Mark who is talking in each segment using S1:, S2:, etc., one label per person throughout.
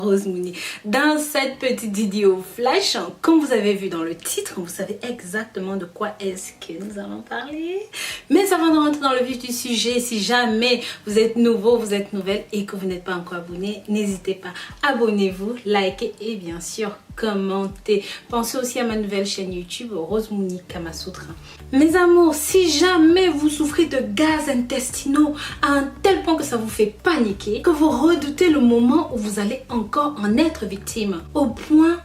S1: Rose Mouni. Dans cette petite vidéo flash, comme vous avez vu dans le titre, vous savez exactement de quoi est-ce que nous allons parler. Mais avant de rentrer dans le vif du sujet, si jamais vous êtes nouveau, vous êtes nouvelle et que vous n'êtes pas encore abonné, n'hésitez pas, abonnez-vous, likez et bien sûr commentez. Pensez aussi à ma nouvelle chaîne YouTube Rose Mouni Kamasutra. Mes amours, si jamais vous souffrez de gaz intestinaux à un tel point que ça vous fait paniquer, que vous redoutez le moment où vous allez encore en être victime, au point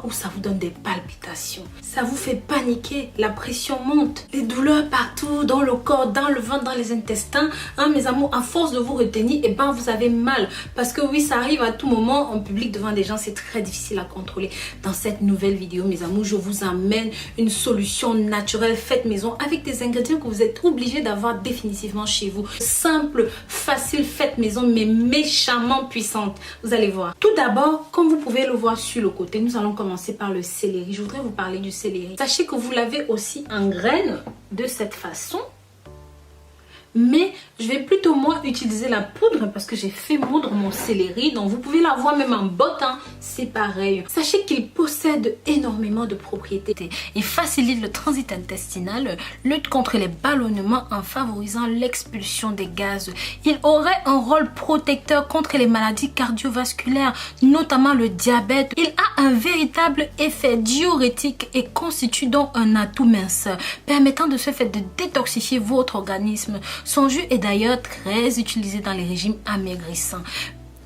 S1: où ça vous donne des palpitations, ça vous fait paniquer, la pression monte, les douleurs partout dans le corps, dans le ventre, dans les intestins, hein, mes amours, à force de vous retenir, et ben vous avez mal, parce que oui, ça arrive à tout moment en public devant des gens, c'est très difficile à contrôler. Dans cette nouvelle vidéo, mes amours, je vous amène une solution naturelle faite maison avec des ingrédients que vous êtes obligés d'avoir définitivement chez vous, simple, facile, faite maison, mais méchamment puissante. Vous allez voir. Tout d'abord, comme vous pouvez le voir sur le côté, nous allons commencer par le céleri. Je voudrais vous parler du céleri. Sachez que vous l'avez aussi en graines de cette façon. Mais je vais plutôt moi utiliser la poudre parce que j'ai fait moudre mon céleri. Donc vous pouvez l'avoir même en botte, hein, c'est pareil. Sachez qu'il possède énormément de propriétés. Il facilite le transit intestinal, lutte contre les ballonnements en favorisant l'expulsion des gaz. Il aurait un rôle protecteur contre les maladies cardiovasculaires, notamment le diabète. Il a un véritable effet diurétique et constitue donc un atout minceur, permettant de ce fait de détoxifier votre organisme. Son jus est d'ailleurs très utilisé dans les régimes amaigrissants.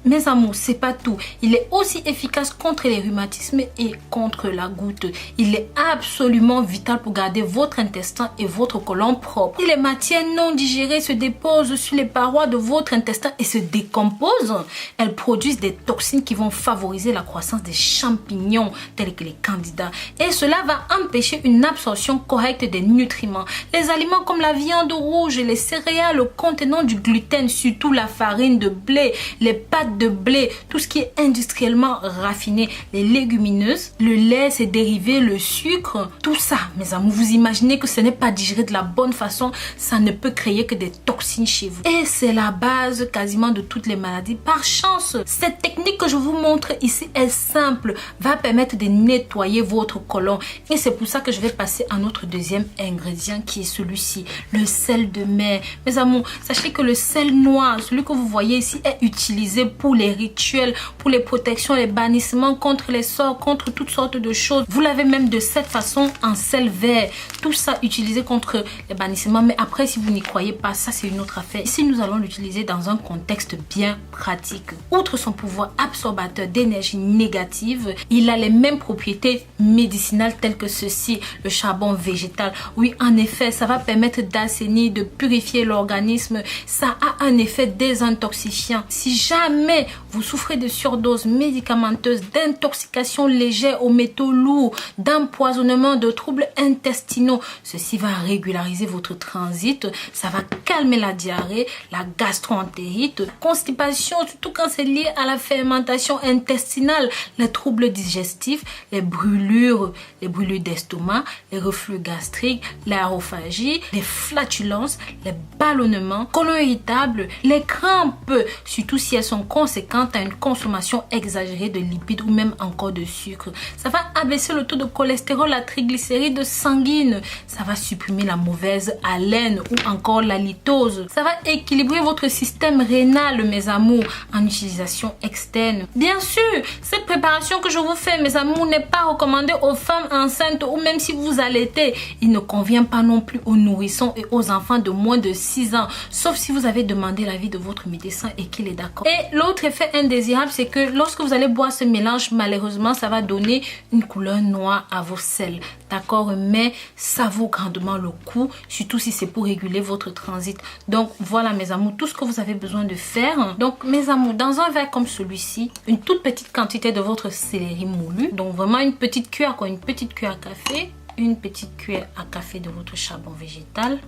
S1: Mes amours, c'est pas tout. Il est aussi efficace contre les rhumatismes et contre la goutte. Il est absolument vital pour garder votre intestin et votre côlon propre. Si les matières non digérées se déposent sur les parois de votre intestin et se décomposent, elles produisent des toxines qui vont favoriser la croissance des champignons tels que les candidats. Et cela va empêcher une absorption correcte des nutriments. Les aliments comme la viande rouge, les céréales contenant du gluten, surtout la farine de blé, les pâtes de blé, tout ce qui est industriellement raffiné, les légumineuses, le lait, ses dérivés, le sucre, tout ça, mes amours, vous imaginez que ce n'est pas digéré de la bonne façon, ça ne peut créer que des toxines chez vous. Et c'est la base quasiment de toutes les maladies. Par chance, cette technique que je vous montre ici est simple, va permettre de nettoyer votre côlon. Et c'est pour ça que je vais passer à notre deuxième ingrédient qui est celui-ci, le sel de mer. Mes amours, sachez que le sel noir, celui que vous voyez ici, est utilisé pour les rituels, pour les protections, les bannissements, contre les sorts, contre toutes sortes de choses. Vous l'avez même de cette façon en sel vert. Tout ça utilisé contre les bannissements. Mais après, si vous n'y croyez pas, ça c'est une autre affaire. Ici, nous allons l'utiliser dans un contexte bien pratique. Outre son pouvoir absorbateur d'énergie négative, il a les mêmes propriétés médicinales telles que ceci, le charbon végétal. Oui, en effet, ça va permettre d'assainir, de purifier l'organisme. Ça a un effet désintoxifiant. Si jamais vous souffrez de surdose médicamenteuse, d'intoxication légère aux métaux lourds, d'empoisonnement, de troubles intestinaux, ceci va régulariser votre transit, ça va calmer la diarrhée, la gastro-entérite, constipation, surtout quand c'est lié à la fermentation intestinale, les troubles digestifs, les brûlures d'estomac, les reflux gastriques, l'aérophagie, les flatulences, les ballonnements, côlon irritable, les crampes, surtout si elles sont conséquentes à une consommation exagérée de lipides ou même encore de sucre. Ça va abaisser le taux de cholestérol, la triglycéride sanguine. Ça va supprimer la mauvaise haleine ou encore la litose. Ça va équilibrer votre système rénal, mes amours, en utilisation externe. Bien sûr, cette préparation que je vous fais, mes amours, n'est pas recommandée aux femmes enceintes ou même si vous allaitez. Il ne convient pas non plus aux nourrissons et aux enfants de moins de 6 ans, sauf si vous avez demandé l'avis de votre médecin et qu'il est d'accord. Et l'autre effet indésirable, c'est que lorsque vous allez boire ce mélange, malheureusement, ça va donner une couleur noire à vos selles. D'accord? Mais ça vaut grandement le coup, surtout si c'est pour réguler votre transit. Donc, voilà, mes amours, tout ce que vous avez besoin de faire. Donc, mes amours, dans un verre comme celui-ci, une toute petite quantité de votre céleri moulu. Donc, vraiment une petite cuillère, quoi, une petite cuillère à café. Une petite cuillère à café de votre charbon végétal.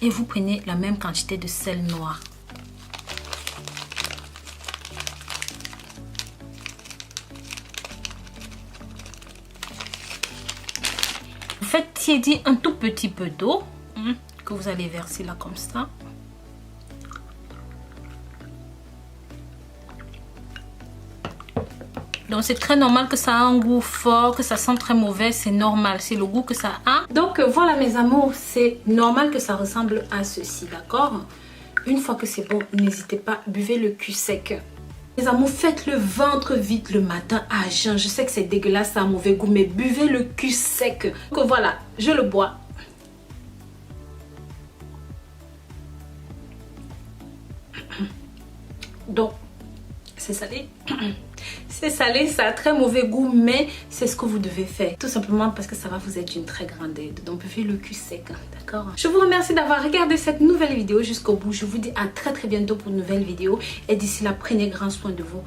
S1: Et vous prenez la même quantité de sel noir. Vous faites tiédir un tout petit peu d'eau que vous allez verser là comme ça. Donc c'est très normal que ça a un goût fort, que ça sent très mauvais, c'est normal, c'est le goût que ça a. Donc voilà mes amours, c'est normal que ça ressemble à ceci, d'accord? Une fois que c'est bon, n'hésitez pas, buvez le cul sec. Les amours, faites le ventre vide le matin à jeun. Je sais que c'est dégueulasse, ça a un mauvais goût, mais buvez le cul sec. Donc voilà, je le bois. Donc, c'est salé. C'est salé, ça a très mauvais goût, mais c'est ce que vous devez faire. Tout simplement parce que ça va vous être une très grande aide. Donc, buvez le cul sec, d'accord? Je vous remercie d'avoir regardé cette nouvelle vidéo jusqu'au bout. Je vous dis à très bientôt pour une nouvelle vidéo. Et d'ici là, prenez grand soin de vous.